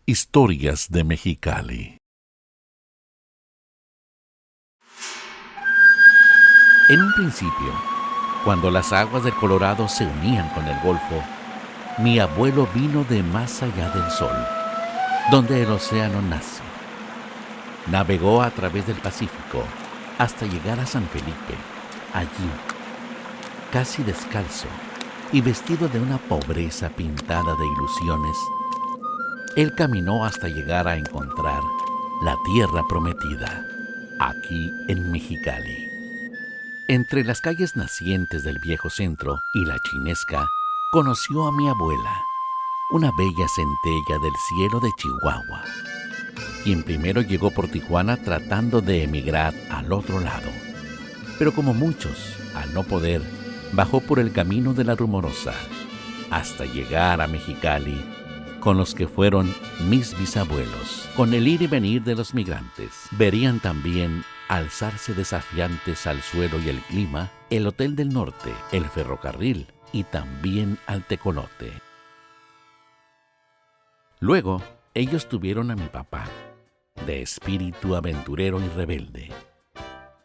Historias de Mexicali. En un principio, cuando las aguas del Colorado se unían con el Golfo, mi abuelo vino de más allá del sol, donde el océano nace. Navegó a través del Pacífico hasta llegar a San Felipe. Allí, casi descalzo y vestido de una pobreza pintada de ilusiones, él caminó hasta llegar a encontrar la tierra prometida, aquí en Mexicali. Entre las calles nacientes del viejo centro y la Chinesca, conoció a mi abuela, una bella centella del cielo de Chihuahua, quien primero llegó por Tijuana tratando de emigrar al otro lado. Pero como muchos, al no poder, bajó por el camino de la Rumorosa, hasta llegar a Mexicali, con los que fueron mis bisabuelos. Con el ir y venir de los migrantes, verían también alzarse desafiantes al suelo y el clima, el Hotel del Norte, el ferrocarril y también al tecolote. Luego, ellos tuvieron a mi papá, de espíritu aventurero y rebelde.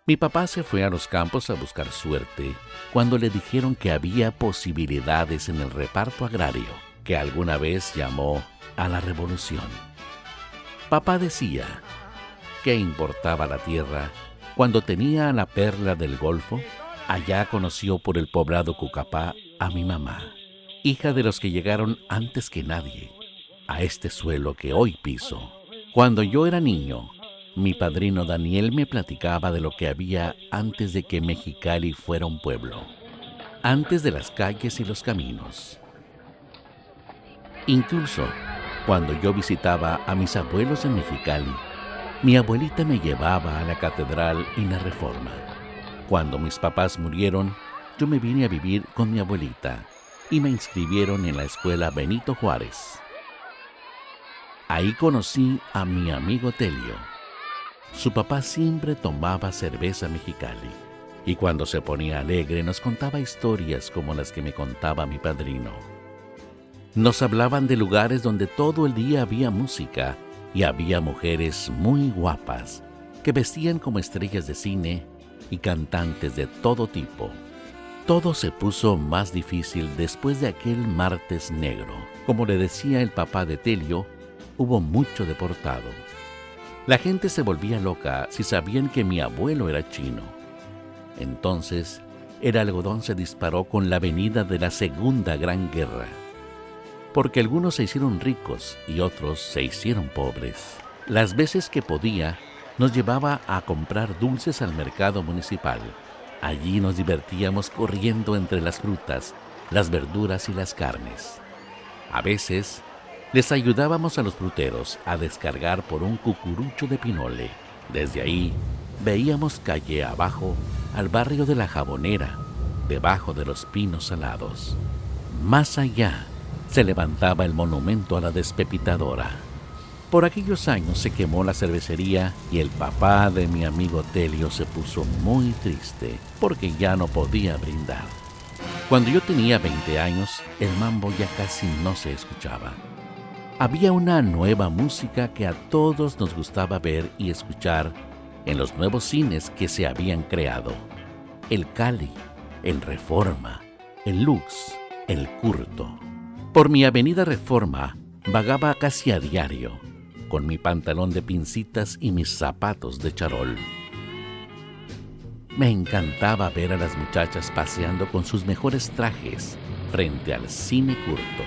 Mi papá se fue a los campos a buscar suerte cuando le dijeron que había posibilidades en el reparto agrario, que alguna vez llamó a la revolución. Papá decía, ¿qué importaba la tierra cuando tenía la perla del Golfo? Allá conoció por el poblado Cucapá a mi mamá, hija de los que llegaron antes que nadie a este suelo que hoy piso. Cuando yo era niño, mi padrino Daniel me platicaba de lo que había antes de que Mexicali fuera un pueblo, antes de las calles y los caminos. Incluso, cuando yo visitaba a mis abuelos en Mexicali, mi abuelita me llevaba a la catedral en la Reforma. Cuando mis papás murieron, yo me vine a vivir con mi abuelita y me inscribieron en la escuela Benito Juárez. Ahí conocí a mi amigo Telio. Su papá siempre tomaba cerveza Mexicali y cuando se ponía alegre nos contaba historias como las que me contaba mi padrino. Nos hablaban de lugares donde todo el día había música y había mujeres muy guapas que vestían como estrellas de cine y cantantes de todo tipo. Todo se puso más difícil después de aquel martes negro. Como le decía el papá de Telio, hubo mucho deportado. La gente se volvía loca si sabían que mi abuelo era chino. Entonces, el algodón se disparó con la venida de la Segunda Gran Guerra, porque algunos se hicieron ricos y otros se hicieron pobres. Las veces que podía, nos llevaba a comprar dulces al mercado municipal. Allí nos divertíamos corriendo entre las frutas, las verduras y las carnes. A veces, les ayudábamos a los fruteros a descargar por un cucurucho de pinole. Desde ahí, veíamos calle abajo al barrio de La Jabonera, debajo de los pinos salados. Más allá, se levantaba el monumento a la despepitadora. Por aquellos años se quemó la cervecería y el papá de mi amigo Telio se puso muy triste porque ya no podía brindar. Cuando yo tenía 20 años, el mambo ya casi no se escuchaba. Había una nueva música que a todos nos gustaba ver y escuchar en los nuevos cines que se habían creado. El Cali, el Reforma, el Lux, el Curto. Por mi avenida Reforma vagaba casi a diario, con mi pantalón de pincitas y mis zapatos de charol. Me encantaba ver a las muchachas paseando con sus mejores trajes frente al cine Curto.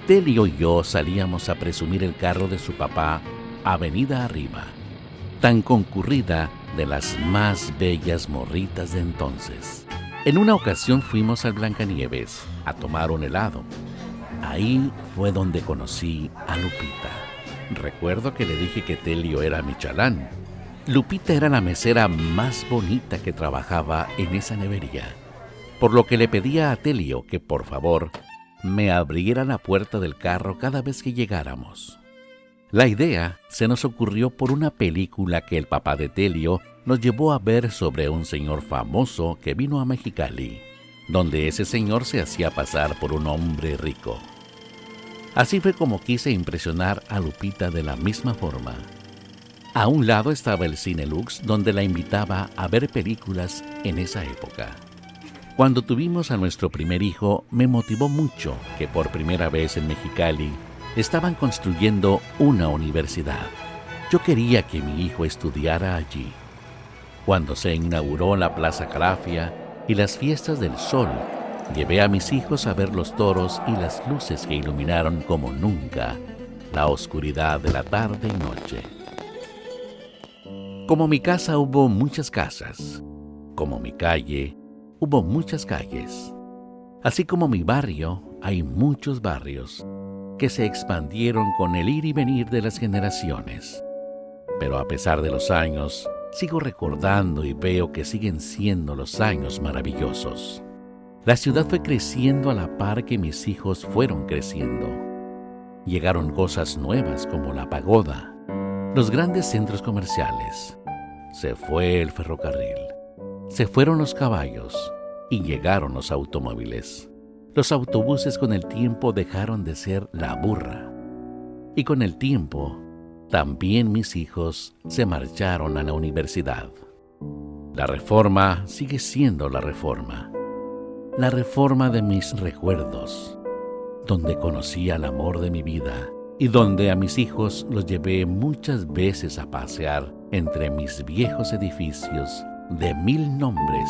Telio y yo salíamos a presumir el carro de su papá avenida arriba, tan concurrida de las más bellas morritas de entonces. En una ocasión fuimos al Blancanieves a tomar un helado. Ahí fue donde conocí a Lupita. Recuerdo que le dije que Telio era mi chalán. Lupita era la mesera más bonita que trabajaba en esa nevería, por lo que le pedía a Telio que por favor me abriera la puerta del carro cada vez que llegáramos. La idea se nos ocurrió por una película que el papá de Telio nos llevó a ver sobre un señor famoso que vino a Mexicali, donde ese señor se hacía pasar por un hombre rico. Así fue como quise impresionar a Lupita de la misma forma. A un lado estaba el Cine Lux, donde la invitaba a ver películas en esa época. Cuando tuvimos a nuestro primer hijo, me motivó mucho que por primera vez en Mexicali estaban construyendo una universidad. Yo quería que mi hijo estudiara allí. Cuando se inauguró la Plaza Calafia y las fiestas del sol, llevé a mis hijos a ver los toros y las luces que iluminaron como nunca la oscuridad de la tarde y noche. Como mi casa hubo muchas casas, como mi calle hubo muchas calles. Así como mi barrio, hay muchos barrios que se expandieron con el ir y venir de las generaciones. Pero a pesar de los años, sigo recordando y veo que siguen siendo los años maravillosos. La ciudad fue creciendo a la par que mis hijos fueron creciendo. Llegaron cosas nuevas como la pagoda, los grandes centros comerciales. Se fue el ferrocarril, se fueron los caballos y llegaron los automóviles. Los autobuses con el tiempo dejaron de ser la burra. Y con el tiempo, también mis hijos se marcharon a la universidad. La Reforma sigue siendo la Reforma de mis recuerdos, donde conocí al amor de mi vida y donde a mis hijos los llevé muchas veces a pasear entre mis viejos edificios de 1000 nombres,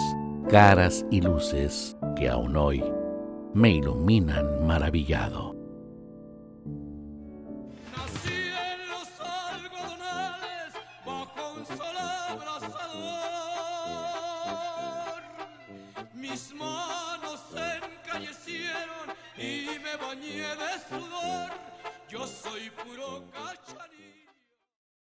caras y luces que aún hoy me iluminan maravillado. Nací en los algodonales bajo un sol abrasador. Mis manos se encallecieron y me bañé de sudor. Yo soy puro cacho.